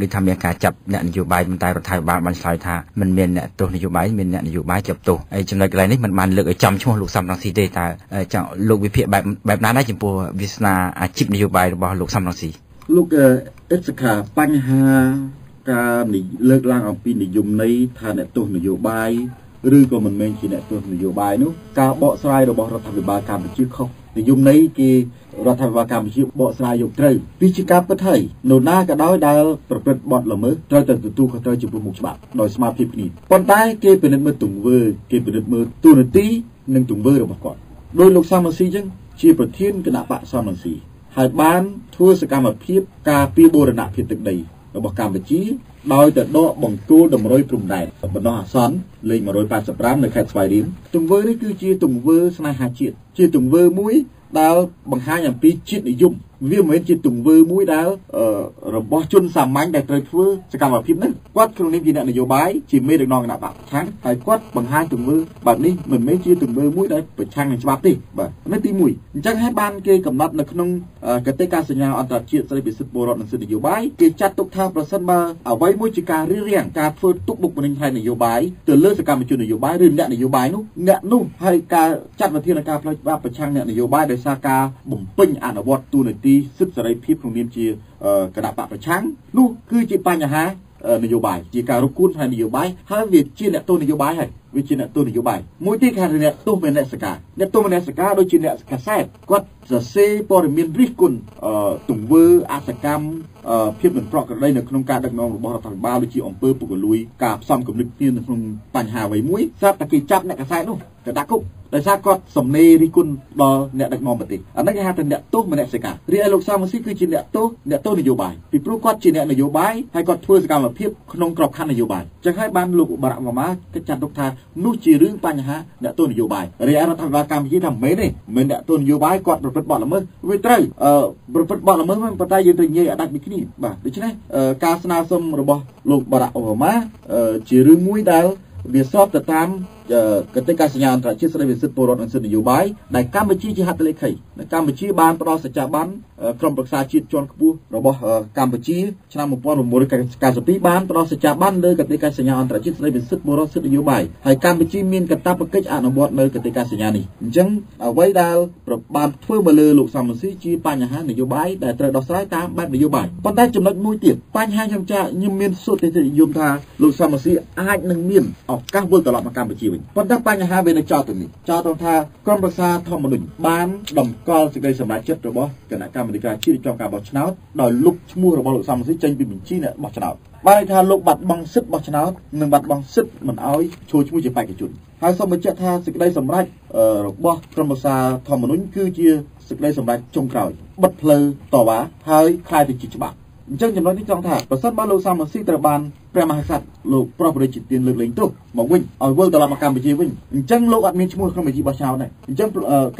ដូចថាមានការចាប់អ្នកនយោបាយប៉ុន្តែរដ្ឋាភិបាលបានឆ្លើយថាមិនមានអ្នកទោសនយោបាយមានអ្នកនយោបាយចាប់ទោសហើយចំណុចកន្លែងនេះមិនបានលើកឲ្យចំឈ្មោះលោកសំរងស៊ីទេតើចង់លោកវិភាគបែបណាដែរចំពោះវាសនាអាជីពនយោបាយរបស់លោកសំរងស៊ីលោកអិតសខាបញ្ហាការលើកឡើងអំពីនិយមន័យថាអ្នកទោសនយោបាយឬក៏មិនមែនជាអ្នកទោសនយោបាយនោះការបកស្រាយរបស់រដ្ឋាភិបាលកម្ពុជាខុសនិយមន័យគេរដ្ឋាភិបាលកម្ពុជាបកស្រាយយកត្រូវពីជាការពិតហើយនរណាក៏ដោយដែលប្រព្រឹត្តបទល្មើសត្រូវតែទទួលខុសត្រូវចំពោះមុខច្បាប់ដោយស្មារតីគ្នាប៉ុន្តែគេពិនិត្យមើលទង្វើគេពិនិត្យមើលទូនាទីនិងទង្វើរបស់គាត់ដោយលោកសំរងស៊ីចឹងជាប្រធានគណៈបកសំរងស៊ីហើយបានធ្វើសកម្មភាពការពារបូរណភាពទឹកដីរបស់កម្ពុជាដោយទៅដកបង្គោលតម្រុយព្រំដែនបណ្ដោះអាសន្នលេខ185នៅខេត្តស្វាយរៀងទង្វើនេះគឺជាទង្វើស្នេហាជាតិជាទង្វើមួយ ដែលបង្ហាញអំពីជាតិនិយមវាមិនមែនជាទង្វើមួយដែលរបស់ជនសាមញ្ញដែលត្រូវធ្វើសកម្មភាពហ្នឹងគាត់ក្នុងនាមជាអ្នកនយោបាយជាមេដឹកនាំគណៈបកប្រឆាំងហើយគាត់បង្ហាញទង្វើបែបនេះមិនមែនជាទង្វើមួយដែលប្រឆាំងនឹងច្បាប់ទេបាទនេះទី1អញ្ចឹងហើយបានគេកំណត់នៅក្នុងកតិកាសញ្ញាអន្តរជាតិស្តីពីសិទ្ធិពលរដ្ឋនិងសិទ្ធិនយោបាយគេចាត់ទុកថាប្រសិនបើអ្វីមួយជាការរៀបការធ្វើទុកបុកម្នេញផ្នែកនយោបាយទៅលើសកម្មជននយោបាយឬអ្នកនយោបាយនោះហើយការចាត់វិធានការផ្លូវច្បាប់ប្រឆាំងអ្នកនយោបាយដោយសារការបំពេញអនុវត្តទូនាទីសិទ្ធិសេរីភាពក្នុងនាមជាគណៈបកប្រឆាំងនោះគឺជាបញ្ហានយោបាយជាការរកគួនផ្នែកនយោបាយហើយវាជាអ្នកទោសនយោបាយហើយវាជាអ្នកទោសនយោបាយមួយទៀតគេហៅអ្នកទោសមនសិការអ្នកទោសមនសិការដូចជាអ្នកកាសែតគាត់សរសេរព័ត៌មានរិះគន់ទង្វើអសកម្មភាពមិនប្រក្រតីនៅក្នុងការដឹកនាំរបស់រដ្ឋាភិបាលដូចជាអំពើពុករលួយការផ្សំគំនិតគ្នានៅក្នុងបញ្ហាអ្វីមួយស្រាប់តែគេចាប់អ្នកកាសែតនោះទៅដាក់គុកដោយសារគាត់សំណេររិះគន់ដល់អ្នកដឹកនាំប្រទេសអានេះគេហៅថាអ្នកទោសមនសិការរីឯលោកសាមស៊ីគឺជាអ្នកទោសនយោបាយពីព្រោះគាត់ជាអ្នកនយោបាយហើយគាត់ធ្វើសកម្មភាពក្នុងក្របខ័ណ្ឌនយោបាយចឹងហើយបានលោកបារ៉ាក់អូបាម៉ាគេចាត់ទុកថានោះជារឿងបញ្ហាអ្នកទោសនយោបាយរីឯរដ្ឋាភិបាលកម្ពុជាថាមិនមែនទេមិនអ្នកទោសនយោបាយគាត់ប្រព្រឹត្តបទល្មើសវាត្រូវប្រព្រឹត្តបទល្មើសមិនប៉ុន្តែយើងត្រូវនិយាយឲ្យដាច់ពីគ្នាបាទដូច្នេះការស្នើសុំរបស់លោកបារ៉ាក់អូបាម៉ាជារឿងមួយដែលវាស្របទៅតាមកតិកាសញ្ញាអន្តរជាតិស្តីពីសិទ្ធិពលរដ្ឋនិងសិទ្ធិនយោបាយដែលកម្ពុជាជាហត្ថលេខីកម្ពុជាបានផ្ដល់សច្ចាប័នក្រុមប្រឹក្សាជាតិជាន់ខ្ពស់របស់កម្ពុជាឆ្នាំ1992បានផ្ដល់សច្ចាប័នលើកតិកាសញ្ញាអន្តរជាតិស្តីពីសិទ្ធិពលរដ្ឋសិទ្ធិនយោបាយហើយកម្ពុជាមានកាតព្វកិច្ចអនុវត្តនៅកតិកាសញ្ញានេះអញ្ចឹងអ្វីដែលបានធ្វើមកលើលោកសំរងស៊ីជាបញ្ហានយោបាយដែលត្រូវដោះស្រាយតាមបែបនយោបាយប៉ុន្តែចំណុចមួយទៀតបញ្ហាខ្ញុំមានសុទ្ធតែនិយមថាលោកសំរងស៊ីអាចនឹងមានឱកាសវិលត្រឡប់មកកម្ពុជាវិញប៉ុន្តែបញ្ហាវានៅចោលទៅនេះចោលទៅថាក្រុមប្រឹក្សាធម្មនុញ្ញបានតម្កល់សេចក្តីសម្រេចចិត្តរបស់គណៈកម្មាធិការជាតិរៀបចំការបោះឆ្នោតដោយលុបឈ្មោះរបស់លោកសំរងស៊ីចេញពីបញ្ជីអ្នកបោះឆ្នោតបានន័យថាលោកបាត់បង់សិទ្ធិបោះឆ្នោតនិងបាត់បង់សិទ្ធិមិនអោយចូលឈ្មោះជាបេក្ខជនហើយសូមបញ្ជាក់ថាសេចក្តីសម្រេចរបស់ក្រុមប្រឹក្សាធម្មនុញ្ញគឺជាសេចក្តីសម្រេចចុងក្រោយបិទផ្លូវតវ៉ាហើយខ្លាយទៅជាច្បាប់អញ្ចឹងចំណុចនេះចង់ថាប្រសិនបើលោកសំរងស៊ីត្រូវបានព្រះមហាក្សត្រលោកប្រោះព្រះរាជទានលើកលែងទោសមកវិញឲ្យវិលត្រឡប់មកកម្ពុជាវិញអញ្ចឹងលោកអត់មានឈ្មោះក្នុងបញ្ជីបោះឆ្នោតដែរអញ្ចឹង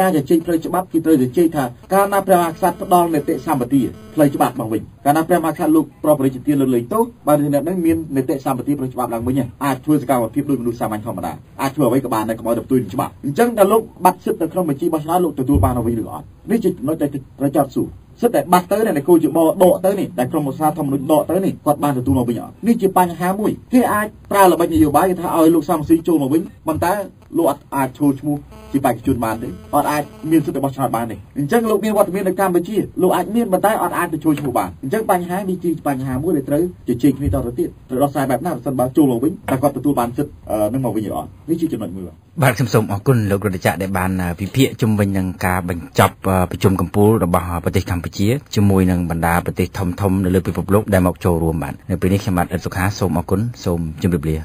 ការជជែកផ្លូវច្បាប់គឺត្រូវជជែកថាកាលណាព្រះមហាក្សត្រផ្ដល់នីតិសម្បទាផ្លូវច្បាប់មកវិញកាលណាព្រះមហាក្សត្រលោកប្រោះព្រះរាជទានលើកលែងទោសបើអ្នកនឹងមាននីតិសម្បទាផ្លូវច្បាប់ឡើងវិញអាចធ្វើសកម្មភាពដោយមនុស្សសាមញ្ញធម្មតាអាចធ្វើអ្វីក៏បានដែរកុំឲ្យទៅផ្ទុយនឹងច្បាប់អញ្ចឹងតែលោកបាត់សិទ្ធិនៅក្នុងបញ្ជីបោះឆ្នោតលោកទទួលបានអ្វីឬអត់នេះជាចំណុចដែលត្រូវចោទសួរសិទ្ធតែបាត់ទៅអ្នកគូជាបដកទៅនេះតែក្រុមប្រឹក្សាធម្មនុញ្ញដកទៅនេះគាត់បានទទួលមកវិញអត់នេះជាបញ្ហាមួយគេអាចប្រើល្បិចនយោបាយគេថាឲ្យលោកសំរងស៊ីចូលមកវិញប៉ុន្តែលោកអត់អាចចូលឈ្មោះជាបេក្ខជនបានទេអត់អាចមានសិទ្ធិរបស់ឆ្នោតបានទេអញ្ចឹងលោកមានវត្តមាននៅកម្ពុជាលោកអាចមានប៉ុន្តែអត់អាចទៅចូលឈ្មោះបានអញ្ចឹងបញ្ហានេះជាបញ្ហាមួយដែលត្រូវជជែកគ្នាតទៅទៀតត្រូវដោះស្រាយបែបណាបើសិនបើចូលមកវិញតែគាត់ទទួលបានសិទ្ធិនឹងមកវិញឬអត់នេះជាចំណុចមួយបាទខ្ញុំសូមអរគុណលោករតចក្រដែលបានវិភាគជុំវិញនឹងការបញ្ចប់ប្រជុំកំពូលរបស់ប្រទេសកម្ពុជាជាមួយនឹងបណ្ដាប្រទេសធំៗនៅលើពិភពលោកដែលមកចូលរួមបាននៅពេលនេះខ្ញុំបាទអ៊ិតសុខាសូមអរគុណសូមជម្រាបលា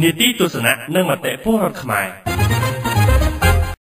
នីតិទស្សនៈនិងមតិពលរដ្ឋខ្មែរ